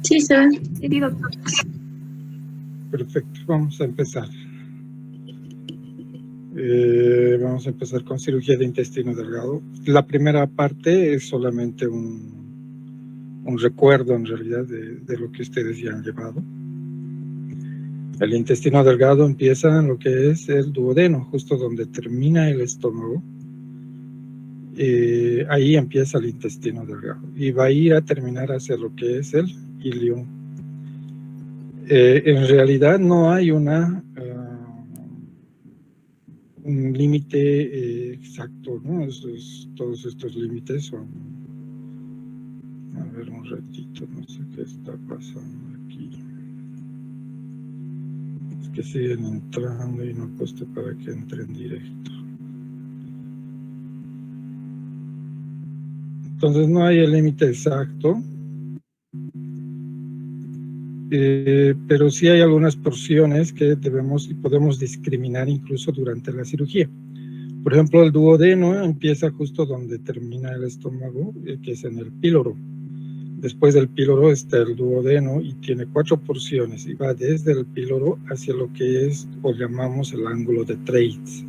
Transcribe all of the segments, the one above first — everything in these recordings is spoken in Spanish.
Sí, se ve. Sí, doctor. Perfecto, vamos a empezar. Vamos a empezar con cirugía de intestino delgado. La primera parte es solamente un recuerdo en realidad de lo que ustedes ya han llevado. El intestino delgado empieza en lo que es el duodeno, justo donde termina el estómago. Ahí empieza el intestino delgado y va a ir a terminar hacia lo que es el ilion. En realidad no hay un límite exacto, ¿no? Todos estos límites son... A ver un ratito, no sé qué está pasando aquí. Es que siguen entrando y no he puesto para que entren directo. Entonces no hay el límite exacto, pero sí hay algunas porciones que debemos y podemos discriminar incluso durante la cirugía. Por ejemplo, el duodeno empieza justo donde termina el estómago, que es en el píloro. Después del píloro está el duodeno y tiene 4 porciones y va desde el píloro hacia lo que es o llamamos el ángulo de Treitz.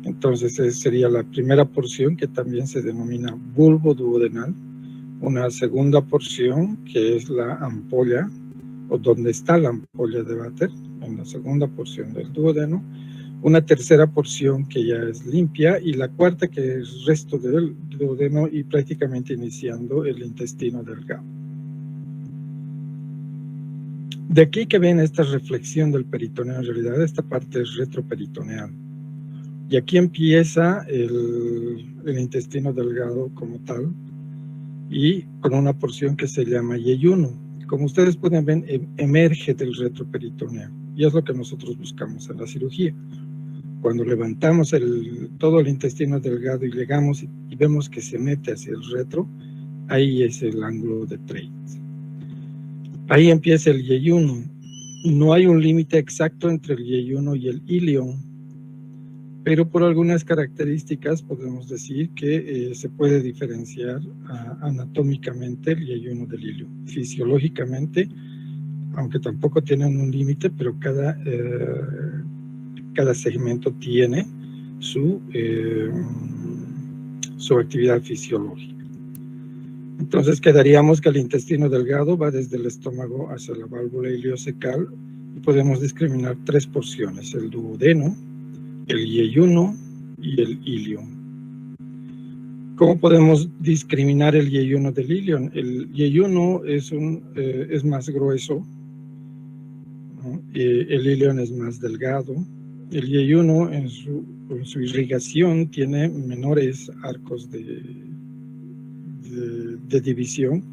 Entonces esa sería la primera porción, que también se denomina bulbo duodenal. Una segunda porción que es la ampolla, o donde está la ampolla de váter, en la segunda porción del duodeno. Una tercera porción que ya es limpia, y la cuarta que es resto del duodeno y prácticamente iniciando el intestino delgado. De aquí que ven esta reflexión del peritoneo, en realidad esta parte es retroperitoneal. Y aquí empieza el intestino delgado como tal, y con una porción que se llama yeyuno. Como ustedes pueden ver, emerge del retroperitoneo, y es lo que nosotros buscamos en la cirugía. Cuando levantamos todo el intestino delgado y llegamos y vemos que se mete hacia el retro, ahí es el ángulo de Treitz. Ahí empieza el yeyuno. No hay un límite exacto entre el yeyuno y el ilion, pero por algunas características podemos decir que se puede diferenciar anatómicamente el yeyuno del ilion. Fisiológicamente, aunque tampoco tienen un límite, pero cada segmento tiene su actividad fisiológica. Entonces quedaríamos que el intestino delgado va desde el estómago hacia la válvula iliocecal, y podemos discriminar 3 porciones: el duodeno, el yeyuno y el ilion. ¿Cómo podemos discriminar el yeyuno del ilion? El yeyuno es más grueso, ¿no? El ilion es más delgado. El yeyuno en su irrigación tiene menores arcos de división.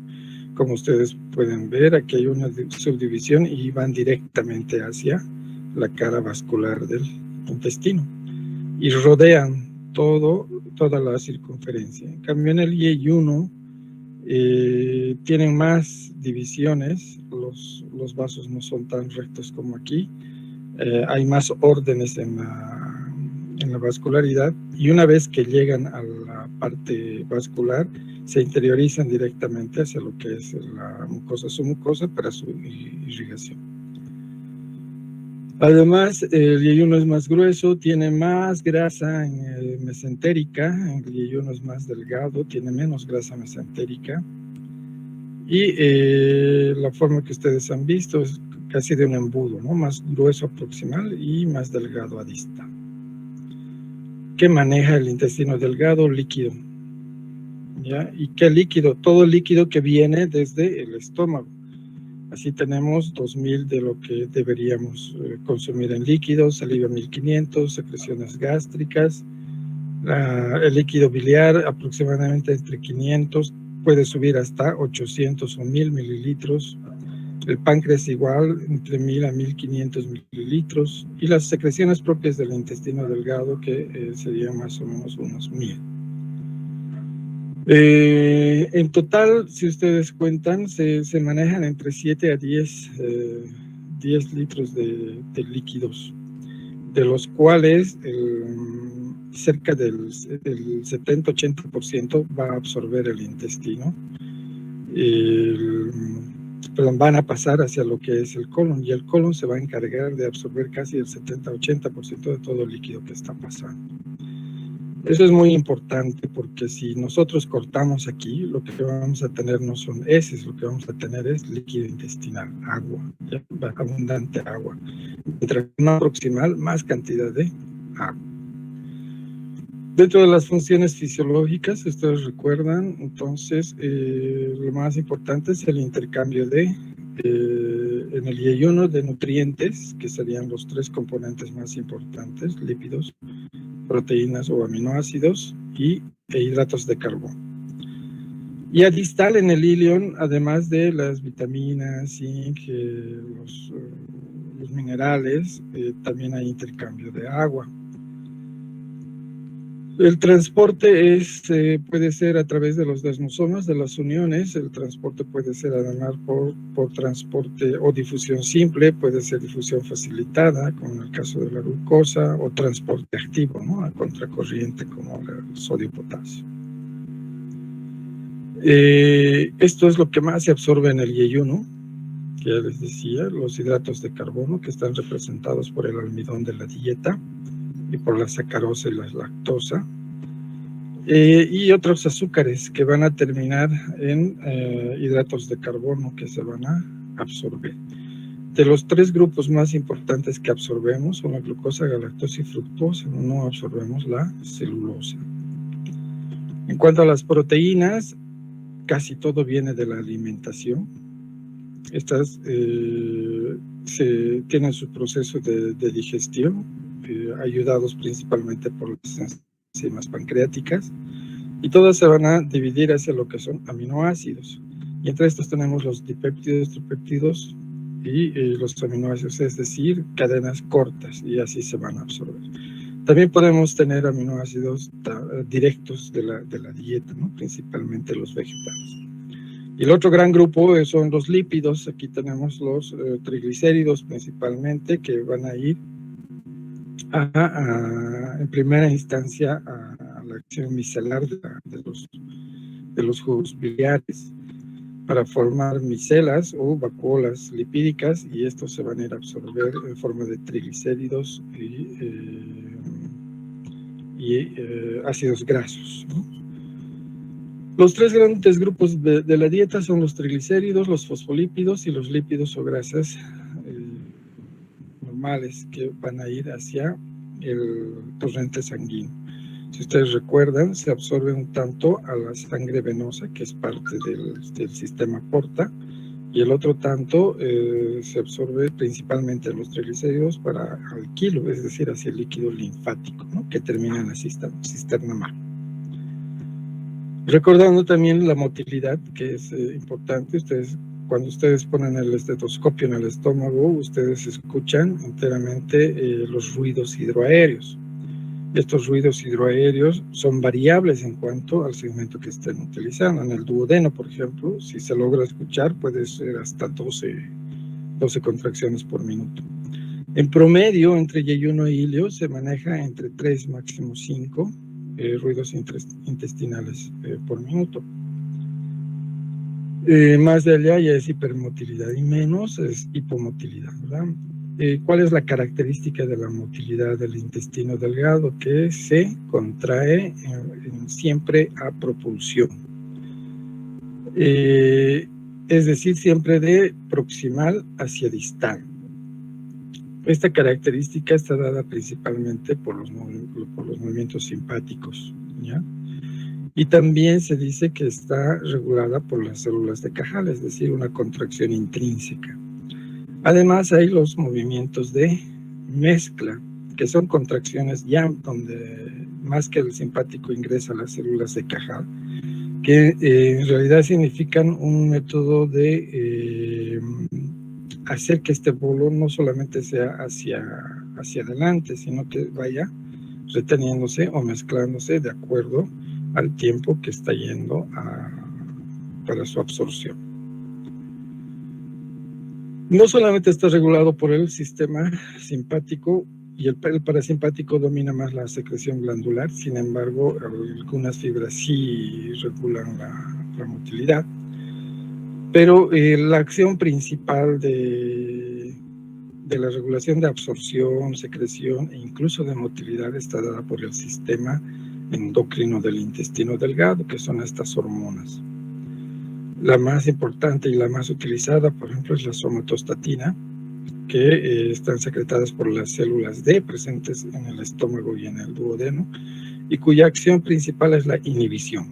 Como ustedes pueden ver, aquí hay una subdivisión y van directamente hacia la cara vascular del intestino y rodean toda la circunferencia. En cambio, en el yeyuno tienen más divisiones, los vasos no son tan rectos como aquí, hay más órdenes en la vascularidad, y una vez que llegan a la parte vascular se interiorizan directamente hacia lo que es la mucosa submucosa para su irrigación. Además, el yeyuno es más grueso, tiene más grasa mesentérica. El yeyuno es más delgado, tiene menos grasa mesentérica, y la forma que ustedes han visto es casi de un embudo, ¿no? Más grueso proximal y más delgado a distal. ¿Qué maneja el intestino delgado? Líquido, ¿ya? ¿Y qué líquido? Todo el líquido que viene desde el estómago. Así tenemos 2000 de lo que deberíamos consumir en líquidos: saliva 1500, secreciones gástricas, el líquido biliar aproximadamente entre 500, puede subir hasta 800 o 1000 mililitros, el páncreas igual, entre 1000 a 1500 mililitros, y las secreciones propias del intestino delgado, que serían más o menos unos 1000. En total, si ustedes cuentan, se manejan entre 7 a 10 litros de líquidos, de los cuales cerca del 70-80% va a absorber el intestino. van a pasar hacia lo que es el colon, y el colon se va a encargar de absorber casi el 70-80% de todo el líquido que está pasando. Eso es muy importante, porque si nosotros cortamos aquí, lo que vamos a tener no son heces, lo que vamos a tener es líquido intestinal, agua, ¿ya? Abundante agua. Mientras más proximal, más cantidad de agua. Dentro de las funciones fisiológicas, ustedes recuerdan, entonces, lo más importante es el intercambio en el yeyuno de nutrientes, que serían los 3 componentes más importantes: lípidos, proteínas o aminoácidos e hidratos de carbono. Y a distal, en el ilion, además de las vitaminas, zinc, los minerales, también hay intercambio de agua. El transporte puede ser a través de los desmosomas, de las uniones. El transporte puede ser además por transporte o difusión simple, puede ser difusión facilitada, como en el caso de la glucosa, o transporte activo, ¿no? A contracorriente, como el sodio-potasio. Esto es lo que más se absorbe en el yeyuno, que ya les decía: los hidratos de carbono, que están representados por el almidón de la dieta y por la sacarosa y la lactosa, y otros azúcares que van a terminar en hidratos de carbono que se van a absorber. De los 3 grupos más importantes que absorbemos son la glucosa, galactosa y fructosa. No absorbemos la celulosa. En cuanto a las proteínas, casi todo viene de la alimentación. Estas tienen su proceso de digestión, ayudados principalmente por las enzimas pancreáticas, y todas se van a dividir hacia lo que son aminoácidos. Y entre estos tenemos los dipéptidos, tripéptidos y los aminoácidos, es decir, cadenas cortas, y así se van a absorber. También podemos tener aminoácidos directos de la dieta, ¿no? Principalmente los vegetales. Y el otro gran grupo son los lípidos. Aquí tenemos los triglicéridos principalmente, que van a ir en primera instancia a la acción micelar de los jugos biliares para formar micelas o vacuolas lipídicas, y estos se van a ir a absorber en forma de triglicéridos y ácidos grasos, ¿no? Los 3 grandes grupos de la dieta son los triglicéridos, los fosfolípidos y los lípidos o grasas normales, que van a ir hacia el torrente sanguíneo. Si ustedes recuerdan, se absorbe un tanto a la sangre venosa, que es parte del sistema porta, y el otro tanto se absorbe principalmente en los triglicéridos al kilo, es decir, hacia el líquido linfático, ¿no? Que termina en la cisterna magna. Recordando también la motilidad, que es importante. Cuando ustedes ponen el estetoscopio en el estómago, ustedes escuchan enteramente los ruidos hidroaéreos. Estos ruidos hidroaéreos son variables en cuanto al segmento que estén utilizando. En el duodeno, por ejemplo, si se logra escuchar, puede ser hasta 12 contracciones por minuto. En promedio, entre yeyuno y ilio, se maneja entre 3, máximo 5 ruidos intestinales por minuto. Más de allá ya es hipermotilidad, y menos es hipomotilidad, ¿verdad? ¿Cuál es la característica de la motilidad del intestino delgado? Que se contrae siempre a propulsión, es decir, siempre de proximal hacia distal. Esta característica está dada principalmente por los movimientos simpáticos, ¿ya? Y también se dice que está regulada por las células de Cajal, es decir, una contracción intrínseca. Además, hay los movimientos de mezcla, que son contracciones ya donde más que el simpático ingresa a las células de Cajal, que en realidad significan un método de hacer que este bolo no solamente sea hacia adelante, sino que vaya reteniéndose o mezclándose de acuerdo al tiempo que está yendo para su absorción. No solamente está regulado por el sistema simpático, y el parasimpático domina más la secreción glandular. Sin embargo, algunas fibras sí regulan la motilidad. Pero la acción principal de la regulación de absorción, secreción e incluso de motilidad está dada por el sistema endocrino del intestino delgado, que son estas hormonas. La más importante y la más utilizada, por ejemplo, es la somatostatina, que están secretadas por las células D presentes en el estómago y en el duodeno, y cuya acción principal es la inhibición.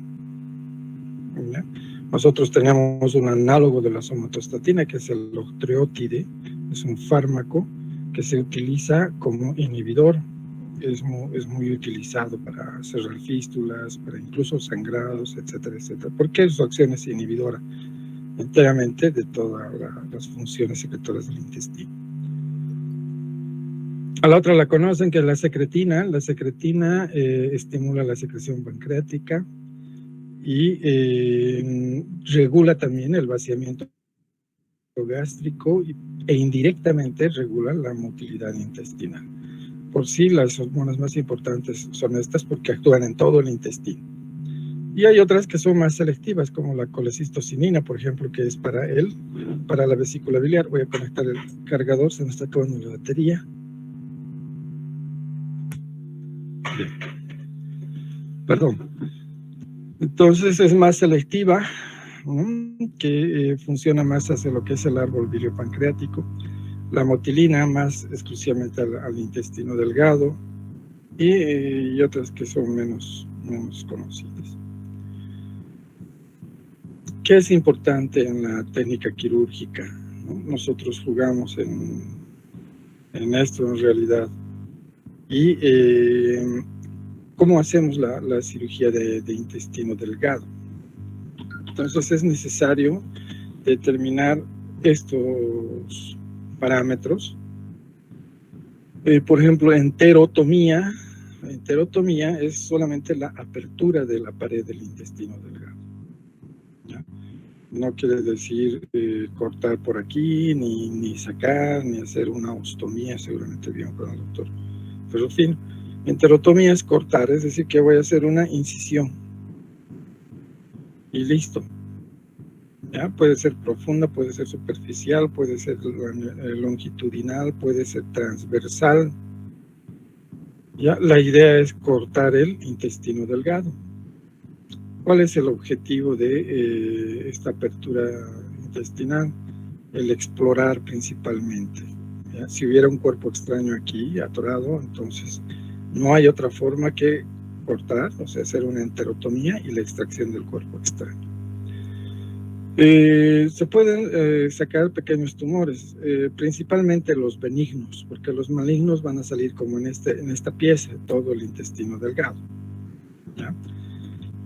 ¿Ya? Nosotros tenemos un análogo de la somatostatina, que es el octreotide, es un fármaco que se utiliza como inhibidor, es muy utilizado para cerrar fístulas, para incluso sangrados, etcétera, etcétera, porque su acción es inhibidora enteramente de todas las funciones secretoras del intestino. A la otra la conocen, que es la secretina. La secretina estimula la secreción pancreática y regula también el vaciamiento gástrico e indirectamente regula la motilidad intestinal. Por sí, las hormonas más importantes son estas porque actúan en todo el intestino. Y hay otras que son más selectivas, como la colecistocinina, por ejemplo, que es para la vesícula biliar. Voy a conectar el cargador, se me está acabando la batería. Bien. Perdón. Entonces es más selectiva, ¿no? Que funciona más hacia lo que es el árbol biliopancreático. La motilina más exclusivamente al intestino delgado y otras que son menos conocidas. ¿Qué es importante en la técnica quirúrgica? ¿No? Nosotros jugamos en esto en realidad. Y ¿cómo hacemos la cirugía de intestino delgado? Entonces es necesario determinar estos parámetros. Por ejemplo, enterotomía. La enterotomía es solamente la apertura de la pared del intestino delgado. ¿Ya? No quiere decir cortar por aquí, ni sacar, ni hacer una ostomía, seguramente bien con el doctor Ferrufino. Enterotomía es cortar, es decir, que voy a hacer una incisión y listo. ¿Ya? Puede ser profunda, puede ser superficial, puede ser longitudinal, puede ser transversal. ¿Ya? La idea es cortar el intestino delgado. ¿Cuál es el objetivo de esta apertura intestinal? El explorar principalmente. ¿Ya? Si hubiera un cuerpo extraño aquí, atorado, entonces no hay otra forma que cortar, o sea, hacer una enterotomía y la extracción del cuerpo extraño. Se pueden sacar pequeños tumores, principalmente los benignos, porque los malignos van a salir como en esta pieza, todo el intestino delgado. ¿Ya?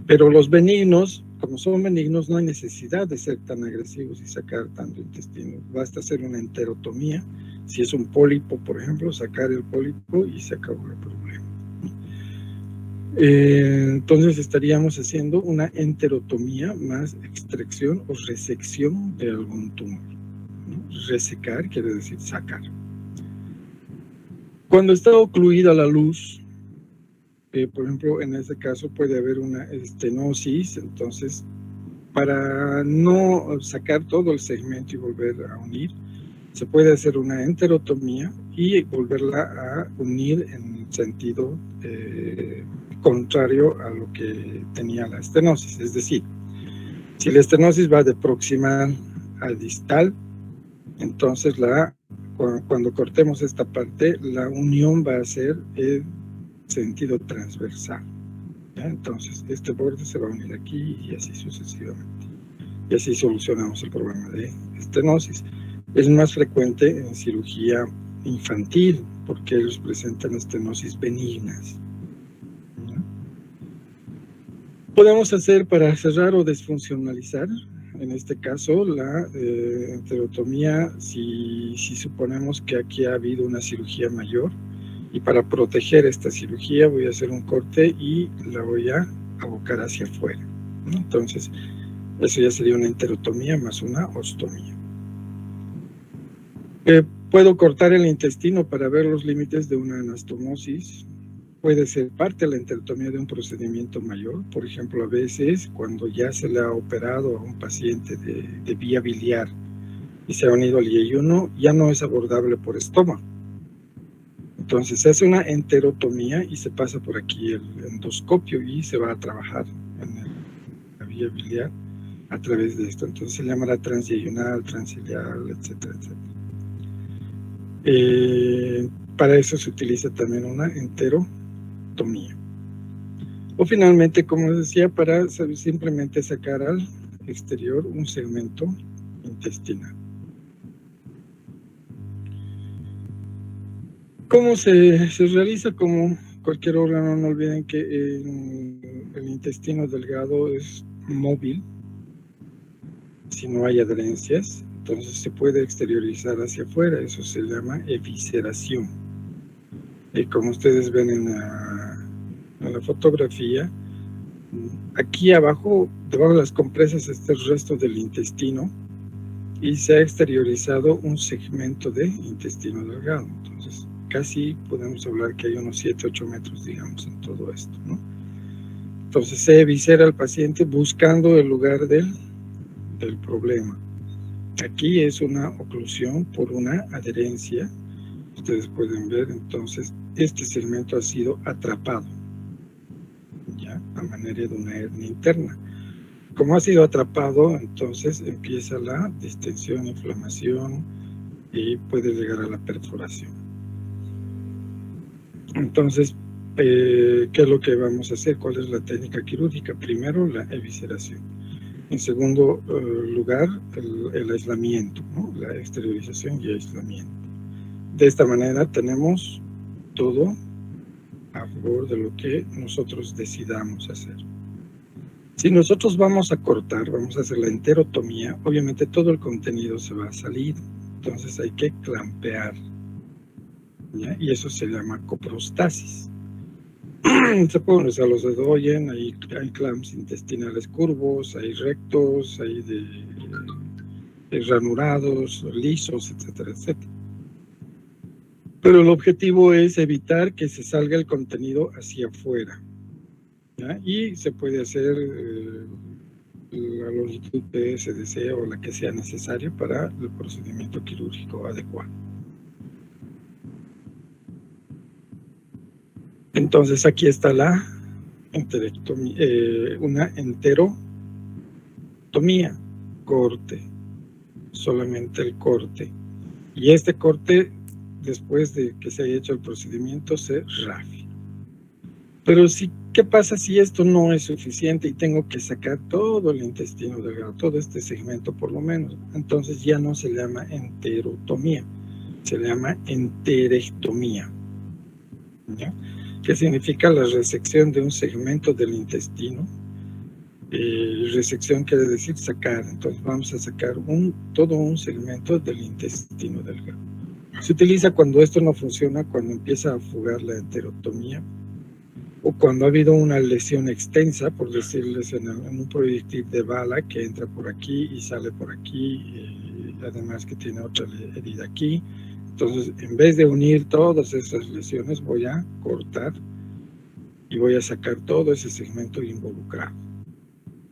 Pero los benignos, como son benignos, no hay necesidad de ser tan agresivos y sacar tanto intestino. Basta hacer una enterotomía. Si es un pólipo, por ejemplo, sacar el pólipo y se acabó el problema. Entonces estaríamos haciendo una enterotomía más extracción o resección de algún tumor, ¿no? Resecar quiere decir sacar. Cuando está ocluida la luz, por ejemplo, en ese caso puede haber una estenosis, entonces para no sacar todo el segmento y volver a unir, se puede hacer una enterotomía y volverla a unir en sentido contrario a lo que tenía la estenosis. Es decir, si la estenosis va de proximal a distal, entonces cuando cortemos esta parte, la unión va a ser en sentido transversal. ¿Ya? Entonces este borde se va a unir aquí y así sucesivamente. Y así solucionamos el problema de estenosis. Es más frecuente en cirugía infantil porque ellos presentan estenosis benignas. ¿Ya? Podemos hacer para cerrar o desfuncionalizar, en este caso, la enterotomía si suponemos que aquí ha habido una cirugía mayor. Y para proteger esta cirugía voy a hacer un corte y la voy a abocar hacia afuera, ¿no? Entonces, eso ya sería una enterotomía más una ostomía. Puedo cortar el intestino para ver los límites de una anastomosis. puede ser parte de la enterotomía de un procedimiento mayor. Por ejemplo, a veces cuando ya se le ha operado a un paciente de vía biliar y se ha unido al IE1, ya no es abordable por estómago. Entonces se hace una enterotomía y se pasa por aquí el endoscopio y se va a trabajar en la vía biliar a través de esto. Entonces se llamará transienal, transiliar, etcétera, etcétera. Para eso se utiliza también una enterotomía. O finalmente, como decía, para simplemente sacar al exterior un segmento intestinal. ¿Cómo se realiza? Como cualquier órgano, no olviden que el intestino delgado es móvil si no hay adherencias, entonces se puede exteriorizar hacia afuera. Eso se llama evisceración. Y como ustedes ven en la fotografía, aquí abajo, debajo de las compresas, está el resto del intestino y se ha exteriorizado un segmento de intestino delgado. Entonces casi podemos hablar que hay unos 7-8 metros, digamos, en todo esto, ¿no? Entonces se eviscera al paciente buscando el lugar del problema. Aquí es una oclusión por una adherencia. Ustedes pueden ver, entonces, este segmento ha sido atrapado, ya, a manera de una hernia interna. Como ha sido atrapado, entonces empieza la distensión, inflamación y puede llegar a la perforación. Entonces, ¿qué es lo que vamos a hacer? ¿Cuál es la técnica quirúrgica? Primero, la evisceración. En segundo lugar, el aislamiento, ¿no? La exteriorización y aislamiento. De esta manera tenemos todo a favor de lo que nosotros decidamos hacer. Si nosotros vamos a cortar, vamos a hacer la enterotomía, obviamente todo el contenido se va a salir, entonces hay que clampear, ¿ya? Y eso se llama coprostasis. Se pueden usar los de Doyen, hay clamps intestinales curvos, hay rectos, hay de ranurados, lisos, etcétera, etcétera. Pero el objetivo es evitar que se salga el contenido hacia afuera, ¿ya? Y se puede hacer la longitud de SDC o la que sea necesaria para el procedimiento quirúrgico adecuado. Entonces aquí está la enterectomía, una enterotomía, corte, solamente el corte. Y este corte, después de que se haya hecho el procedimiento, se rafia. Pero sí, ¿qué pasa si esto no es suficiente y tengo que sacar todo el intestino delgado, todo este segmento por lo menos? Entonces ya no se llama enterotomía, se llama enterectomía, ¿ya? ¿Qué significa? La resección de un segmento del intestino. Resección quiere decir sacar, entonces vamos a sacar todo un segmento del intestino delgado. Se utiliza cuando esto no funciona, cuando empieza a fugar la enterotomía, o cuando ha habido una lesión extensa, por decirles, en un proyectil de bala que entra por aquí y sale por aquí, además que tiene otra herida aquí. Entonces, en vez de unir todas esas lesiones, voy a cortar y voy a sacar todo ese segmento involucrado.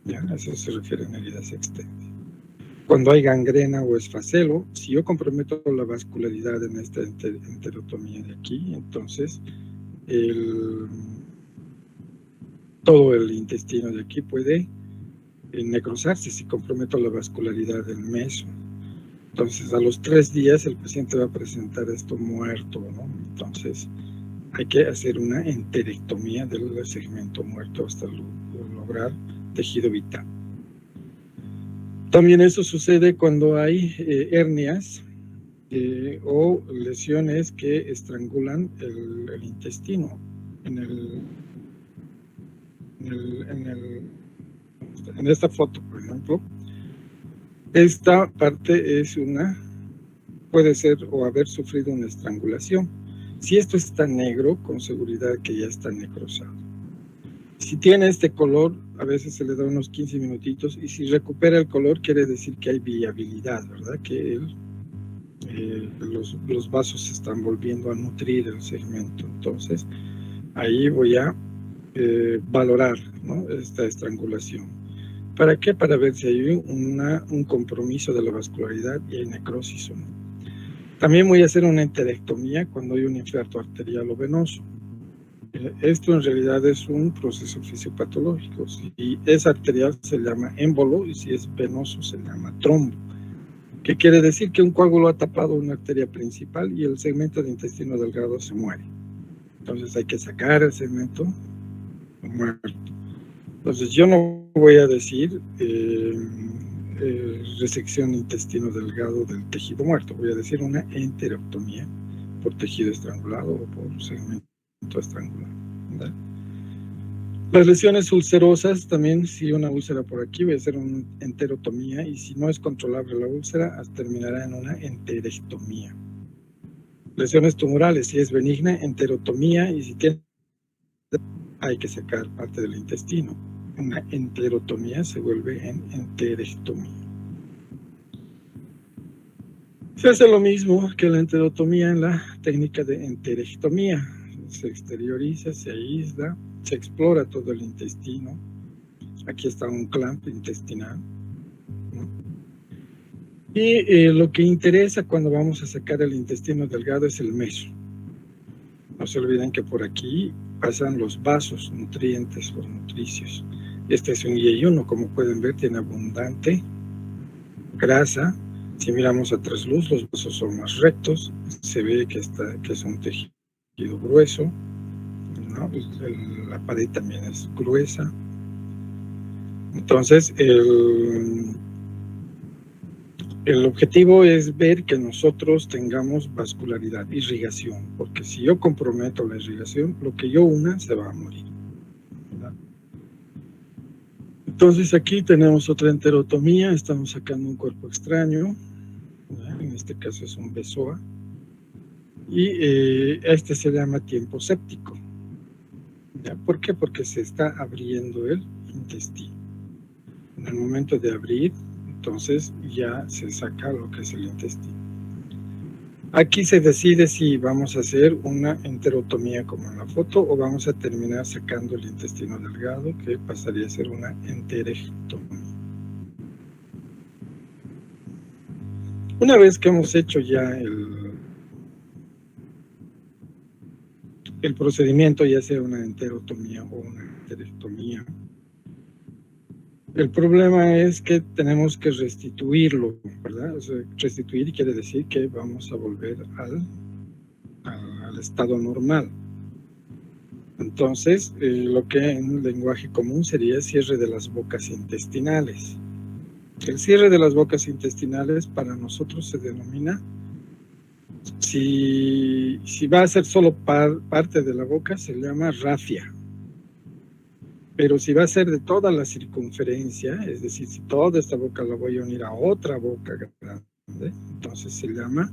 ¿Ya? A eso se refieren a heridas extensas. Cuando hay gangrena o esfacelo, si yo comprometo la vascularidad en esta enterotomía de aquí, entonces todo el intestino de aquí puede necrosarse si comprometo la vascularidad del meso. Entonces, a los 3 días el paciente va a presentar esto muerto, ¿no? Entonces, hay que hacer una enterectomía del segmento muerto hasta lograr tejido vital. También eso sucede cuando hay hernias o lesiones que estrangulan el intestino. En esta foto, por ejemplo, esta parte puede ser o haber sufrido una estrangulación. Si esto está negro, con seguridad que ya está necrosado. Si tiene este color, a veces se le da unos 15 minutitos, y si recupera el color, quiere decir que hay viabilidad, ¿verdad? Que los vasos se están volviendo a nutrir el segmento. Entonces, ahí voy a valorar, ¿no?, esta estrangulación. ¿Para qué? Para ver si hay un compromiso de la vascularidad y hay necrosis o no. También voy a hacer una enterectomía cuando hay un infarto arterial o venoso. Esto en realidad es un proceso fisiopatológico. Si es arterial se llama émbolo y si es venoso se llama trombo. ¿Qué quiere decir? Que un coágulo ha tapado una arteria principal y el segmento de intestino delgado se muere. Entonces hay que sacar el segmento muerto. Entonces yo no voy a decir resección de intestino delgado del tejido muerto, voy a decir una enterectomía por tejido estrangulado o por segmento estrangulado, ¿verdad? Las lesiones ulcerosas también, si una úlcera por aquí, voy a hacer una enterotomía y si no es controlable la úlcera, terminará en una enterectomía. Lesiones tumorales, si es benigna, enterotomía y si tiene, hay que sacar parte del intestino. Una enterotomía se vuelve en enterectomía. Se hace lo mismo que la enterotomía en la técnica de enterectomía. Se exterioriza, se aísla, se explora todo el intestino. Aquí está un clamp intestinal, ¿no? Y lo que interesa cuando vamos a sacar el intestino delgado es el meso. No se olviden que por aquí pasan los vasos nutrientes o nutricios. Este es un yeyuno, como pueden ver, tiene abundante grasa. Si miramos a trasluz, los vasos son más rectos, se ve que es un tejido grueso, ¿no? La pared también es gruesa. Entonces, el objetivo es ver que nosotros tengamos vascularidad, irrigación, porque si yo comprometo la irrigación, lo que yo una se va a morir, ¿verdad? Entonces aquí tenemos otra enterotomía, estamos sacando un cuerpo extraño, ¿verdad? En este caso es un besoa, y este se llama tiempo séptico, ¿ya? ¿Por qué? Porque se está abriendo el intestino. En el momento de abrir, entonces ya se saca lo que es el intestino. Aquí se decide si vamos a hacer una enterotomía como en la foto o vamos a terminar sacando el intestino delgado, que pasaría a ser una enterectomía. Una vez que hemos hecho ya el procedimiento, ya sea una enterotomía o una enterectomía, el problema es que tenemos que restituirlo, ¿verdad? O sea, restituir quiere decir que vamos a volver al estado normal. Entonces, lo que en lenguaje común sería cierre de las bocas intestinales. El cierre de las bocas intestinales para nosotros se denomina, si va a ser solo parte de la boca, se llama rafia. Pero si va a ser de toda la circunferencia, es decir, si toda esta boca la voy a unir a otra boca grande, entonces se llama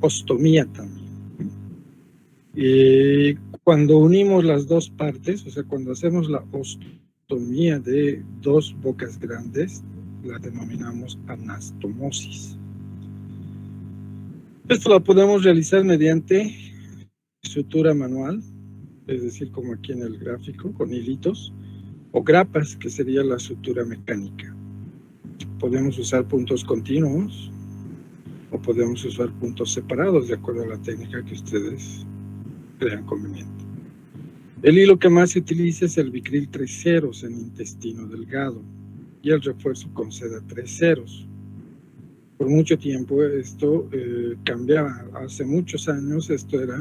ostomía también. Y cuando unimos las dos partes, o sea, cuando hacemos la ostomía de dos bocas grandes, la denominamos anastomosis. Esto lo podemos realizar mediante sutura manual, es decir, como aquí en el gráfico, con hilitos, o grapas, que sería la sutura mecánica. Podemos usar puntos continuos o podemos usar puntos separados, de acuerdo a la técnica que ustedes crean conveniente. El hilo que más se utiliza es el Vicryl 3 ceros en intestino delgado y el refuerzo con seda 3 ceros. Por mucho tiempo esto cambiaba. Hace muchos años, esto era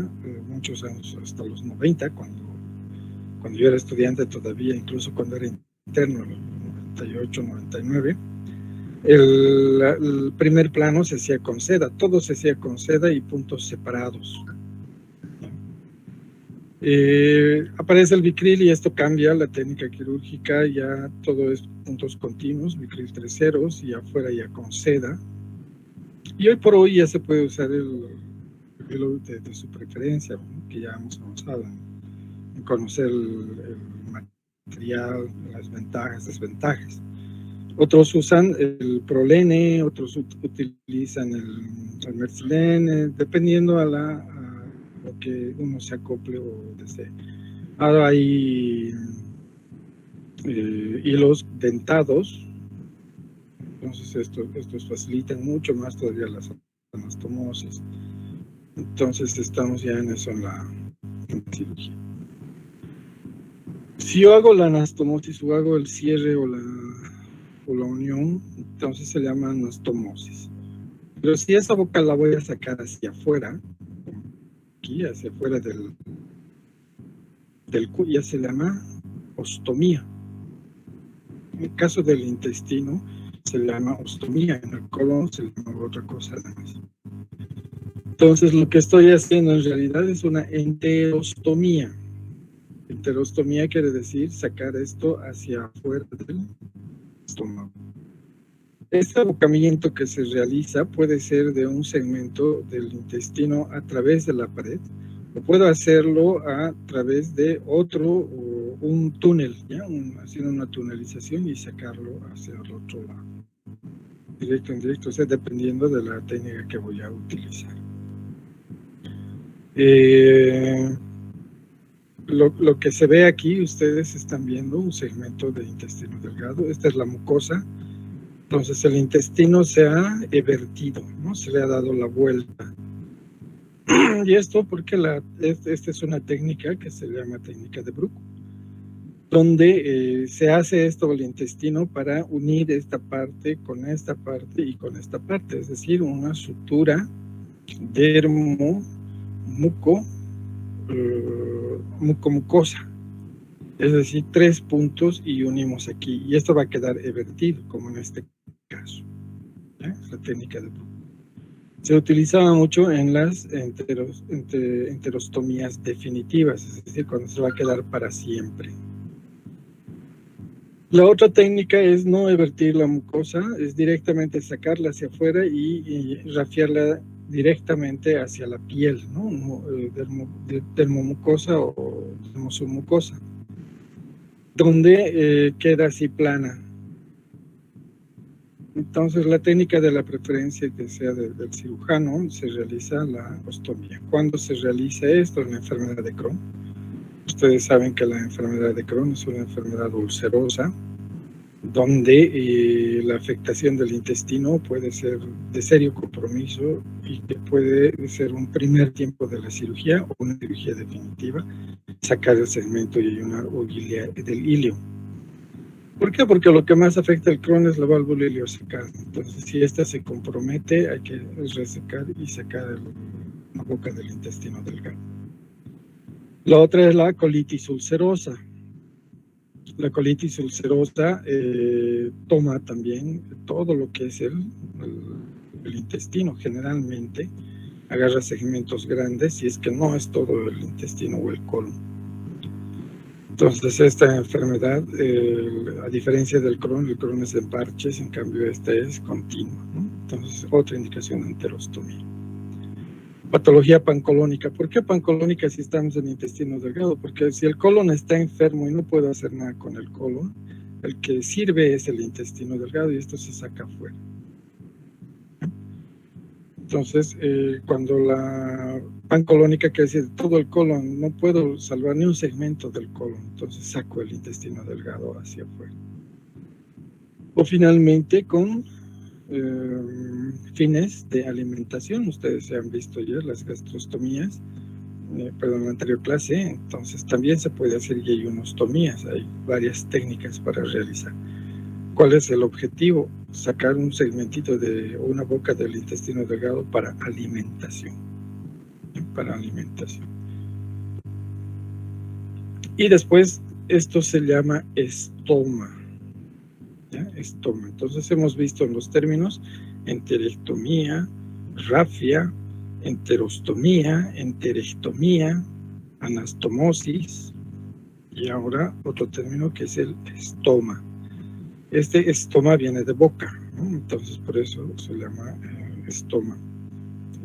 muchos años, hasta los 90, cuando yo era estudiante todavía, incluso cuando era interno, en el 98, 99, el primer plano se hacía con seda, todo se hacía con seda y puntos separados. Aparece el Vicryl y esto cambia la técnica quirúrgica, ya todo es puntos continuos, Vicryl 3 ceros y afuera ya con seda. Y hoy por hoy ya se puede usar el hilo de su preferencia, ¿no? Que ya hemos avanzado en conocer el material, las ventajas, desventajas. Otros usan el prolene, otros utilizan el mercilene, dependiendo a lo que uno se acople o desee. Ahora hay hilos dentados, entonces estos facilitan mucho más todavía las anastomosis. Entonces estamos ya en eso en la cirugía. Si yo hago la anastomosis o hago el cierre o la unión, entonces se llama anastomosis. Pero si esa boca la voy a sacar hacia afuera, aquí hacia afuera del cuello, ya se llama ostomía. En el caso del intestino se llama ostomía, en el colon se llama otra cosa además. Entonces lo que estoy haciendo en realidad es una enterostomía. Enterostomía quiere decir sacar esto hacia afuera del estómago. Este abocamiento que se realiza puede ser de un segmento del intestino a través de la pared, o puedo hacerlo a través de otro o un túnel, ¿ya? Haciendo una tunelización y sacarlo hacia el otro lado. Directo, indirecto, o sea, dependiendo de la técnica que voy a utilizar. Lo que se ve aquí, ustedes están viendo un segmento de intestino delgado. Esta es la mucosa. Entonces el intestino se ha evertido, ¿no? Se le ha dado la vuelta. Y esto porque esta es una técnica que se llama técnica de Bruch, donde se hace esto del intestino para unir esta parte con esta parte y con esta parte, es decir, una sutura mucosa, es decir, 3 puntos y unimos aquí, y esto va a quedar evertido, como en este caso. Es la técnica de Bruch. Se utilizaba mucho en las enterostomías definitivas, es decir, cuando se va a quedar para siempre. La otra técnica es no evertir la mucosa, es directamente sacarla hacia afuera y rafiarla directamente hacia la piel, ¿no? Dermomucosa o dermosomucosa, donde queda así plana. Entonces, la técnica de la preferencia que sea del cirujano se realiza la ostomía. ¿Cuándo se realiza esto? En la enfermedad de Crohn. Ustedes saben que la enfermedad de Crohn es una enfermedad ulcerosa, donde la afectación del intestino puede ser de serio compromiso y que puede ser un primer tiempo de la cirugía o una cirugía definitiva, sacar el segmento y una orilla del ilio. ¿Por qué? Porque lo que más afecta al Crohn es la válvula ileocecal. Entonces, si esta se compromete, hay que resecar y sacar la boca del intestino delgado. La otra es la colitis ulcerosa. La colitis ulcerosa toma también todo lo que es el intestino. Generalmente agarra segmentos grandes, si es que no es todo el intestino o el colon. Entonces esta enfermedad, a diferencia del Crohn, el Crohn es en parches, en cambio esta es continua, ¿no? Entonces otra indicación de enterostomía. Patología pancolónica. ¿Por qué pancolónica si estamos en intestino delgado? Porque si el colon está enfermo y no puedo hacer nada con el colon, el que sirve es el intestino delgado y esto se saca afuera. Entonces, cuando la pancolónica, quiere decir todo el colon, no puedo salvar ni un segmento del colon, entonces saco el intestino delgado hacia afuera. O finalmente con fines de alimentación. Ustedes se han visto ya las gastrostomías, perdón, la anterior clase, entonces también se puede hacer yeyunostomías, hay varias técnicas para realizar. ¿Cuál es el objetivo? Sacar un segmentito de una boca del intestino delgado para alimentación. Para alimentación. Y después esto se llama estoma. ¿Ya? Estoma. Entonces hemos visto los términos enterectomía, rafia, enterostomía, enterectomía, anastomosis y ahora otro término que es el estoma. Este estoma viene de boca, ¿no? Entonces por eso se llama estoma.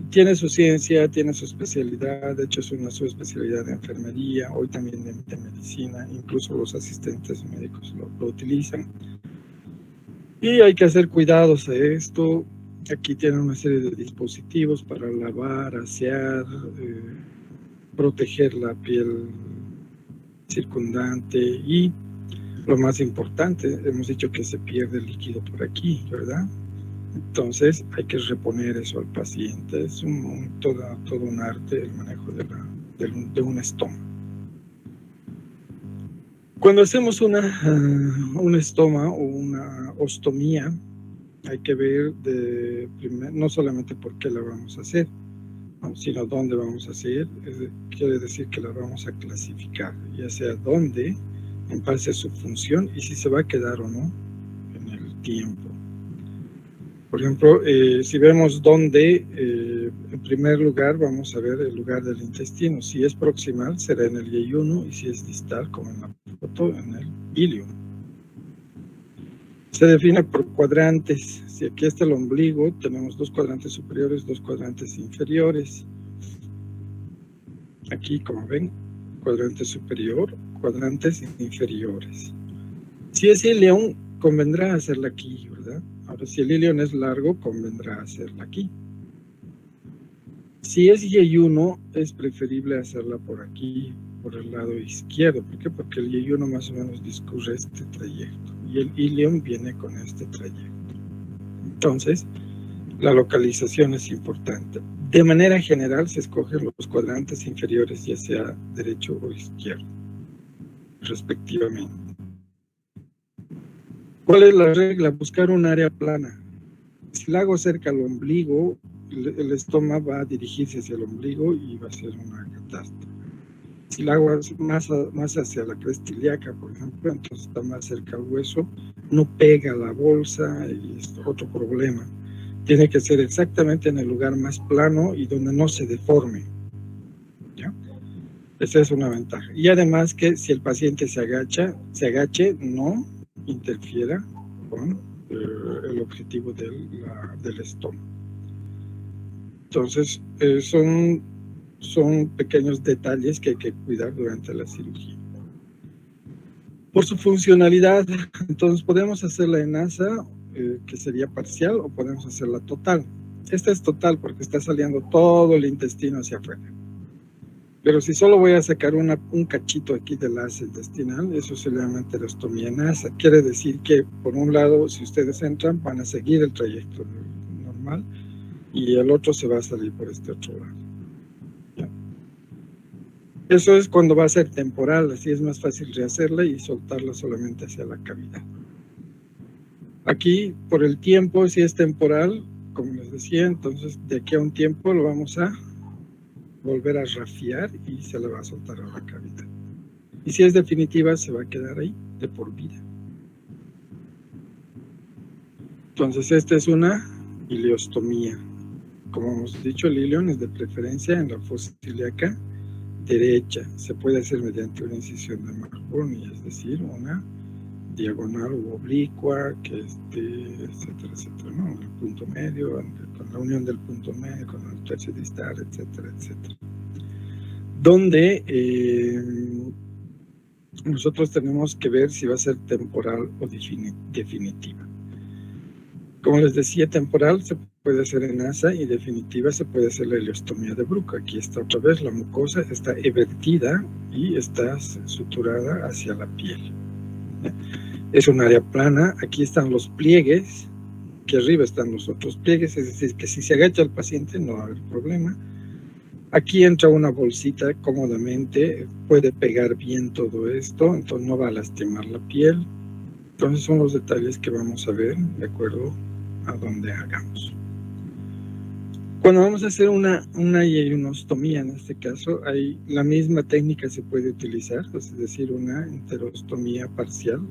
Tiene su ciencia, tiene su especialidad, de hecho es una subespecialidad de enfermería, hoy también de medicina, incluso los asistentes médicos lo utilizan. Y hay que hacer cuidados de esto. Aquí tienen una serie de dispositivos para lavar, asear, proteger la piel circundante y lo más importante, hemos dicho que se pierde el líquido por aquí, ¿verdad? Entonces hay que reponer eso al paciente. Es todo un arte el manejo de un estoma. Cuando hacemos un estoma o una ostomía, hay que ver no solamente por qué la vamos a hacer, ¿no?, sino dónde vamos a hacer. Quiere decir que la vamos a clasificar, ya sea dónde, en base a su función y si se va a quedar o no en el tiempo. Por ejemplo, si vemos dónde, en primer lugar vamos a ver el lugar del intestino. Si es proximal será en el yeyuno y si es distal, como en la foto, en el ilium. Se define por cuadrantes. Si aquí está el ombligo, tenemos 2 cuadrantes superiores, 2 cuadrantes inferiores. Aquí, como ven, cuadrante superior, cuadrantes inferiores. Si es ilion, convendrá hacerla aquí, ¿verdad? Ahora, si el ilion es largo, convendrá hacerla aquí. Si es yeyuno, es preferible hacerla por aquí, por el lado izquierdo. ¿Por qué? Porque el yeyuno más o menos discurre este trayecto y el ilion viene con este trayecto. Entonces, la localización es importante. De manera general se escogen los cuadrantes inferiores, ya sea derecho o izquierdo, respectivamente. ¿Cuál es la regla? Buscar un área plana. Si la hago cerca al ombligo, el estómago va a dirigirse hacia el ombligo y va a ser una catástrofe. Si la hago más hacia la cresta ilíaca, por ejemplo, entonces está más cerca al hueso, no pega la bolsa y es otro problema. Tiene que ser exactamente en el lugar más plano y donde no se deforme, ¿ya? Esa es una ventaja. Y además que si el paciente se agache, no interfiera con el objetivo del estómago. Entonces, son pequeños detalles que hay que cuidar durante la cirugía. Por su funcionalidad, entonces podemos hacerla en asa, que sería parcial, o podemos hacerla total. Esta es total porque está saliendo todo el intestino hacia afuera. Pero si solo voy a sacar un cachito aquí del asa intestinal, eso se le llama enterostomía en asa. Quiere decir que, por un lado, si ustedes entran, van a seguir el trayecto normal y el otro se va a salir por este otro lado. ¿Ya? Eso es cuando va a ser temporal, así es más fácil rehacerla y soltarla solamente hacia la cavidad. Aquí, por el tiempo, si es temporal, como les decía, entonces de aquí a un tiempo lo vamos a volver a rafiar y se le va a soltar a la cavidad. Y si es definitiva, se va a quedar ahí de por vida. Entonces, esta es una ileostomía. Como hemos dicho, el ilion es de preferencia en la fosa ilíaca derecha. Se puede hacer mediante una incisión de Marconi, es decir, una diagonal u oblicua, que etcétera, etcétera, ¿no? En el punto medio, con la unión del punto medio, con el tercio distal, etcétera, etcétera. Donde nosotros tenemos que ver si va a ser temporal o definitiva. Como les decía, temporal se puede hacer en asa y definitiva se puede hacer la ileostomía de Bruch. Aquí está otra vez, la mucosa está evertida y está suturada hacia la piel. Es un área plana, aquí están los pliegues, que arriba están los otros pliegues, es decir, que si se agacha el paciente no va a haber problema. Aquí entra una bolsita cómodamente, puede pegar bien todo esto, entonces no va a lastimar la piel. Entonces son los detalles que vamos a ver de acuerdo a donde hagamos. Cuando vamos a hacer una yeyunostomía, en este caso, la misma técnica se puede utilizar, es decir, una enterostomía parcial,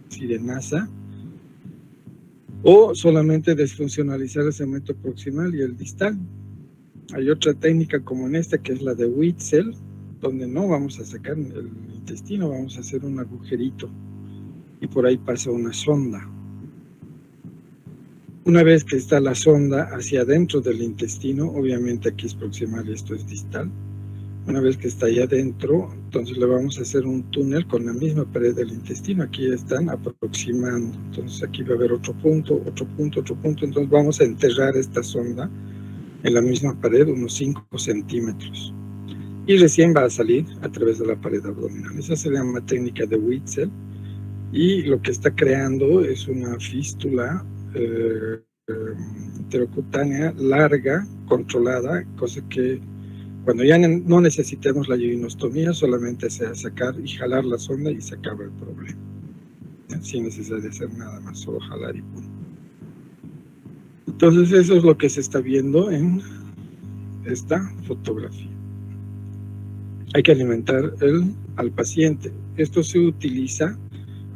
sirenasa, o solamente desfuncionalizar el segmento proximal y el distal. Hay otra técnica como en esta, que es la de Witzel, donde no vamos a sacar el intestino, vamos a hacer un agujerito y por ahí pasa una sonda. Una vez que está la sonda hacia adentro del intestino, obviamente aquí es proximal y esto es distal. Una vez que está ahí adentro, entonces le vamos a hacer un túnel con la misma pared del intestino. Aquí están aproximando. Entonces aquí va a haber otro punto, otro punto, otro punto. Entonces vamos a enterrar esta sonda en la misma pared, unos 5 centímetros. y recién va a salir a través de la pared abdominal. Esa se llama técnica de Witzel, y lo que está creando es una fístula intercutánea larga, controlada, cosa que cuando ya no necesitemos la yeoinostomía, solamente sea sacar y jalar la sonda y se acaba el problema, sin necesidad de hacer nada más, solo jalar y punto. Entonces eso es lo que se está viendo en esta fotografía. Hay que alimentar al paciente. Esto se utiliza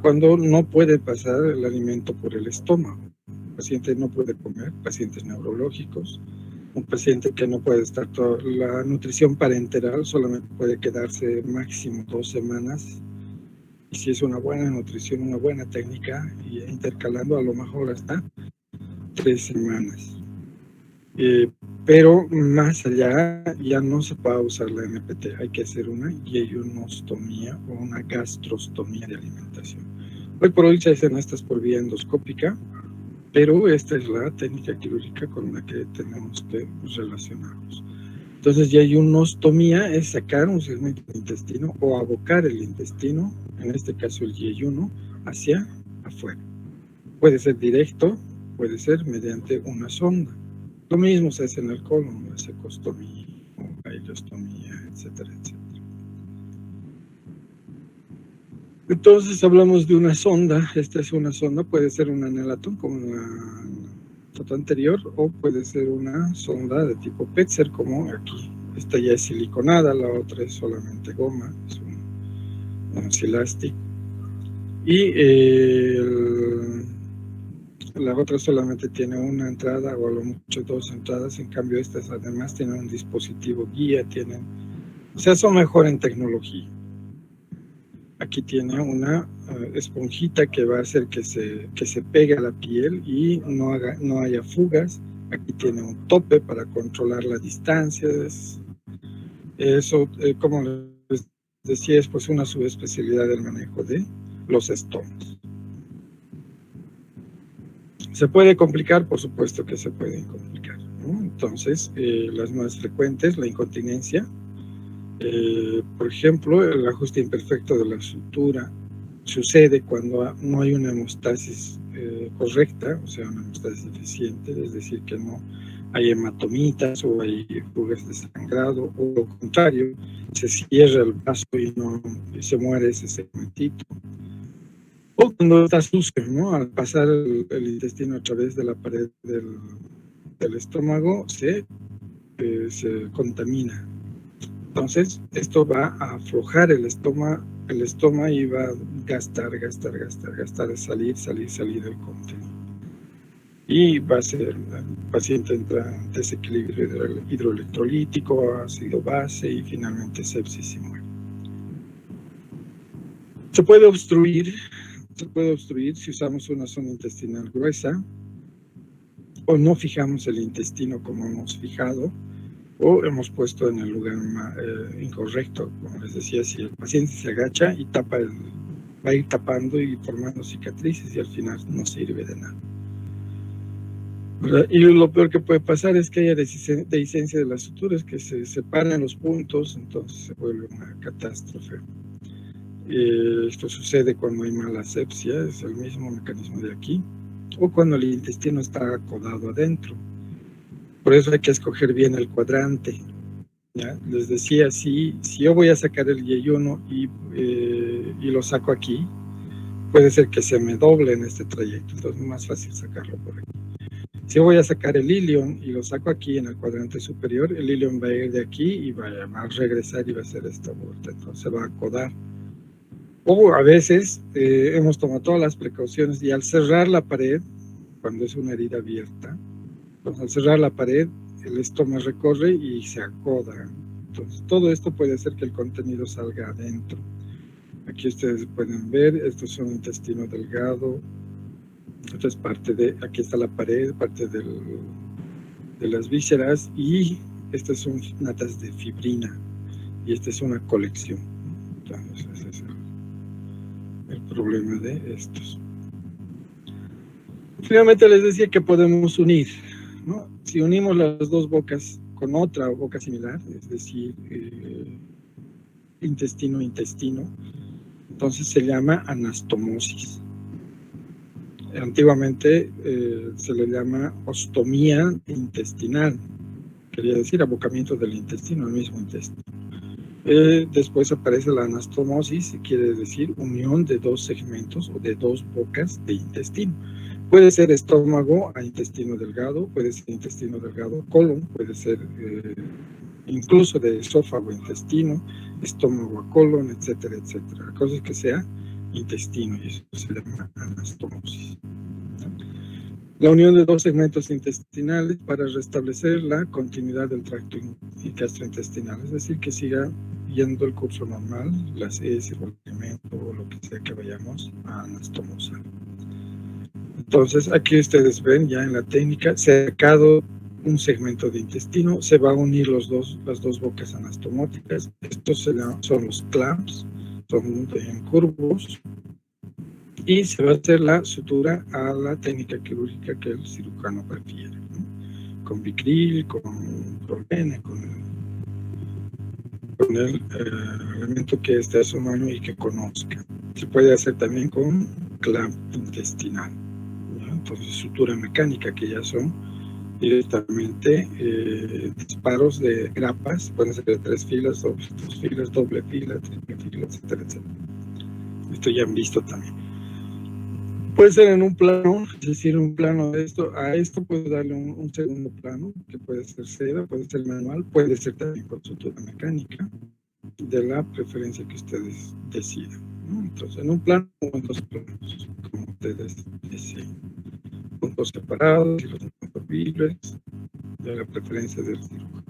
cuando no puede pasar el alimento por el estómago. El paciente no puede comer, pacientes neurológicos, un paciente que no puede estar toda la nutrición parenteral, solamente puede quedarse máximo 2 semanas, y si es una buena nutrición, una buena técnica, y intercalando a lo mejor hasta 3 semanas. Pero más allá ya no se puede usar la NPT, hay que hacer una yeoinostomía o una gastrostomía de alimentación. Hoy por hoy se hacen estas por vía endoscópica, pero esta es la técnica quirúrgica con la que tenemos que relacionarnos. Entonces, yeoinostomía es sacar un segmento del intestino o abocar el intestino, en este caso el yeyuno, hacia afuera. Puede ser directo, puede ser mediante una sonda. Lo mismo se hace en el colon, la secostomía, la ileostomía, etcétera, etcétera. Entonces hablamos de una sonda. Esta es una sonda, puede ser un anelatón como en la foto anterior, o puede ser una sonda de tipo Petzer como aquí. Esta ya es siliconada, la otra es solamente goma, es un silastic. Y la otra solamente tiene una entrada o a lo mucho 2 entradas, en cambio estas además tienen un dispositivo guía, o sea, son mejor en tecnología. Aquí tiene una esponjita que va a hacer que se pegue a la piel y no haya fugas. Aquí tiene un tope para controlar la distancia. Eso, como les decía, es pues una subespecialidad del manejo de los estomas. ¿Se puede complicar? Por supuesto que se pueden complicar, ¿no? Entonces, las más frecuentes, la incontinencia, por ejemplo, el ajuste imperfecto de la sutura sucede cuando no hay una hemostasis correcta, o sea, una hemostasis deficiente, es decir, que no hay hematomitas o hay fugas de sangrado, o lo contrario, se cierra el vaso y se muere ese segmentito. O cuando está sucio, ¿no? Al pasar el intestino a través de la pared del estómago, se contamina. Entonces, esto va a aflojar el estómago y va a gastar, salir el contenido. Y va a ser, el paciente entra en desequilibrio hidroelectrolítico, ácido base y finalmente sepsis y muerte. Se puede obstruir si usamos una zona intestinal gruesa o no fijamos el intestino como hemos fijado, o hemos puesto en el lugar incorrecto. Como les decía, si el paciente se agacha y va a ir tapando y formando cicatrices y al final no sirve de nada. ¿Verdad? Y lo peor que puede pasar es que haya dehiscencia de las suturas, que se separan los puntos, entonces se vuelve una catástrofe. Esto sucede cuando hay mala asepsia, es el mismo mecanismo de aquí, o cuando el intestino está acodado adentro. Por eso hay que escoger bien el cuadrante. ¿Ya? Les decía, si yo voy a sacar el yeyuno y lo saco aquí, puede ser que se me doble en este trayecto, entonces es más fácil sacarlo por aquí. Si voy a sacar el ilion y lo saco aquí en el cuadrante superior, el ilion va a ir de aquí y va a regresar y va a hacer esta vuelta, entonces se va a acodar. O a veces hemos tomado todas las precauciones y al cerrar la pared, cuando es una herida abierta, pues al cerrar la pared, el estómago recorre y se acoda. Entonces, todo esto puede hacer que el contenido salga adentro. Aquí ustedes pueden ver, esto es un intestino delgado. Esto es aquí está la pared, parte de las vísceras, y estas son natas de fibrina. Y esta es una colección. Entonces, ese es el problema de estos. Finalmente les decía que podemos unir, ¿no? Si unimos las dos bocas con otra boca similar, es decir, intestino-intestino, entonces se llama anastomosis. Antiguamente se le llama ostomía intestinal, quería decir abocamiento del intestino al mismo intestino. Después aparece la anastomosis, que quiere decir unión de dos segmentos o de dos bocas de intestino. Puede ser estómago a intestino delgado, puede ser intestino delgado a colon, puede ser incluso de esófago a intestino, estómago a colon, etcétera, etcétera. La cosa es que sea intestino y eso se llama anastomosis. La unión de dos segmentos intestinales para restablecer la continuidad del tracto gastrointestinal, es decir, que siga yendo el curso normal, las heces o el alimento o lo que sea que vayamos a anastomosar. Entonces, aquí ustedes ven ya en la técnica, cercado un segmento de intestino, se va a unir las dos bocas anastomóticas. Estos son los clamps, son curvos, y se va a hacer la sutura a la técnica quirúrgica que el cirujano prefiere, ¿no? Con Vicryl, con Prolene, con el elemento que esté a su mano y que conozca. Se puede hacer también con clamp intestinal, ¿no? Entonces, sutura mecánica, que ya son directamente disparos de grapas, pueden ser de 3 filas, 2 filas, doble fila, triple fila, etcétera, etcétera. Esto ya han visto también. Puede ser en un plano, es decir, un plano de esto, a esto puede darle un segundo plano, que puede ser seda, puede ser manual, puede ser también con sutura mecánica, de la preferencia que ustedes decidan, ¿no? Entonces, en un plano o en dos planos, como ustedes deseen. Puntos separados y los puntos libres, de la preferencia del cirujano.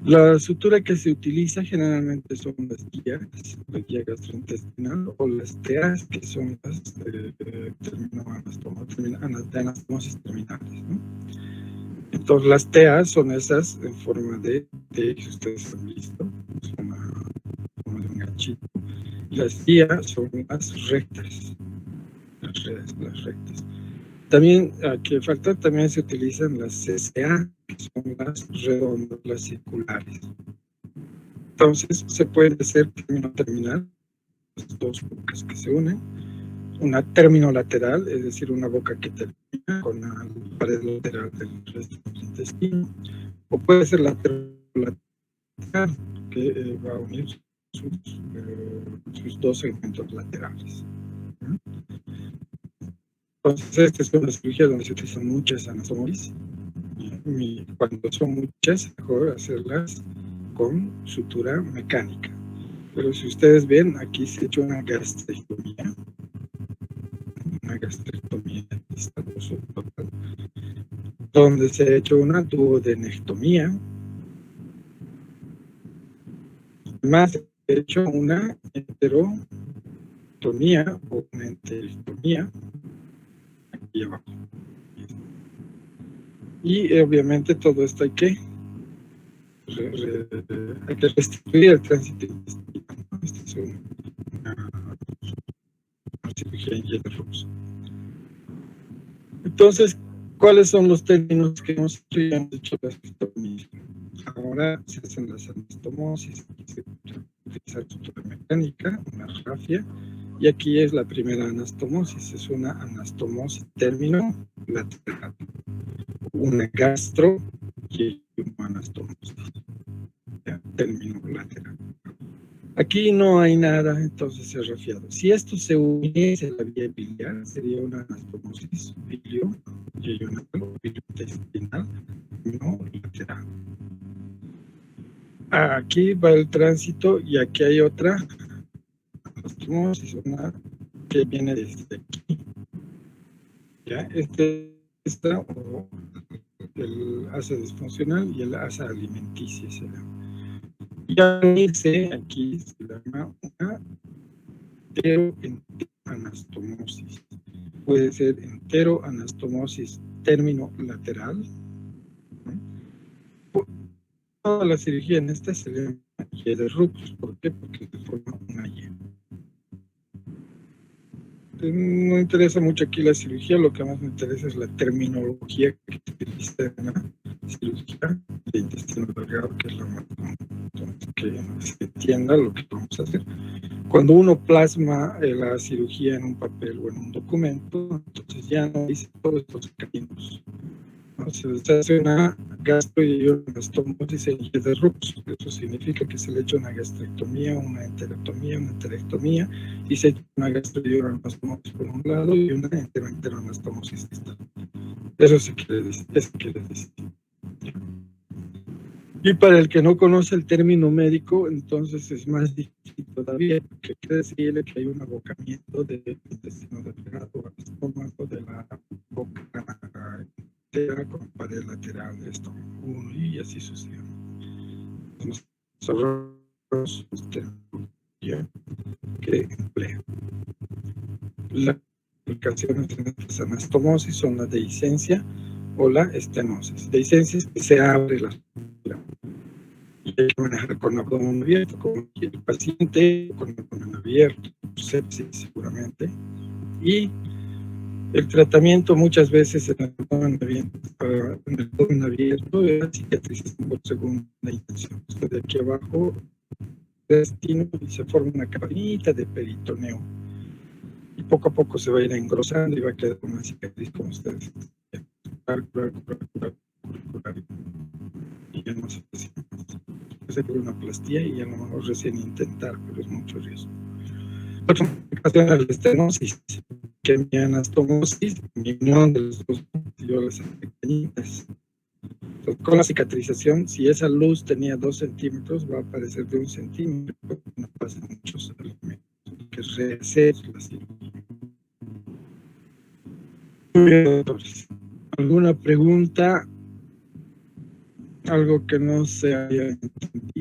La sutura que se utiliza generalmente son las guías, la guía gastrointestinal, o las TEAs, que son las de anastomosis terminales, ¿no? Entonces, las TEAs son esas en forma de T, que ustedes han visto, son como de un ganchito. Las guías son las rectas, las rectas. También, que falta, también se utilizan las CCA, que son las redondas, las circulares. Entonces, se puede hacer término terminal, las dos bocas que se unen, una término lateral, es decir, una boca que termina con la pared lateral del resto del intestino, o puede ser lateral, que va a unir sus dos segmentos laterales. Entonces, esta es una cirugía donde se utilizan muchas anastomosis. Y cuando son muchas, es mejor hacerlas con sutura mecánica. Pero si ustedes ven, aquí se ha hecho una gastrectomía total, donde se ha hecho una duodenectomía, más se ha hecho una enterotomía o una enterectomía aquí abajo. Y obviamente todo esto hay que restituir el tránsito intestinal. Esta es una cirugía en hierros. Entonces, ¿cuáles son los términos que hemos hecho las anastomosis? Ahora se hacen las anastomosis, se utiliza sutura mecánica, una rafia, y aquí es la primera anastomosis, es una anastomosis término lateral, una gastro y una anastomosis término lateral. Aquí no hay nada, entonces es rafiado. Si esto se uniese a la vía biliar, sería una anastomosis bilio y una biliointestinal no lateral. Aquí va el tránsito y aquí hay otra anastomosis, una que viene desde aquí. ¿Ya? Está el asa disfuncional y el asa alimenticia se llama. Y al unirse aquí se llama una enteroanastomosis. Puede ser enteroanastomosis término lateral. Toda la cirugía en esta se llama Y de Rux. ¿Por qué? Porque se forma una Y. No interesa mucho aquí la cirugía, lo que más me interesa es la terminología que se utiliza cirugía de intestino delgado, que es la más común, que se entienda lo que vamos a hacer. Cuando uno plasma la cirugía en un papel o en un documento, entonces ya no dice todos estos caminos. ¿No? Se les hace una gastroionostomosis en de Rux. Eso significa que se le echa una gastrectomía, una enterectomía, y se echa una gastroionostomosis por un lado y una enteroanostomosis distal. Eso se quiere decir. Y para el que no conoce el término médico, entonces es más difícil todavía, porque quiere decirle que hay un abocamiento del intestino delgado al estómago, de la boca entera con pared lateral de estómago 1 y así sucesivamente. Son los términos que emplea. Las aplicaciones de estas anastomosis son la dehiscencia o la estenosis. Dehiscencia es que se abre la y hay que manejar con abdomen abierto, como el paciente, con abdomen abierto, sepsis seguramente. Y el tratamiento muchas veces en el abdomen abierto es la cicatrización por segunda intención. Esto de aquí abajo, intestino, y se forma una capanita de peritoneo. Y poco a poco se va a ir engrosando y va a quedar una cicatriz como ustedes. Y ya no se hace hacer una plastía y a lo mejor recién intentar, pero es mucho riesgo. Otra complicación es la estenosis, que mi anastomosis, mi unión de los dos las pequeñitas. Entonces, con la cicatrización, si esa luz tenía 2 centímetros, va a aparecer de 1 centímetro, no pasa muchos elementos, que es rehacer la cirugía. Muy bien, doctores. ¿Alguna pregunta? Algo que no se haya entendido.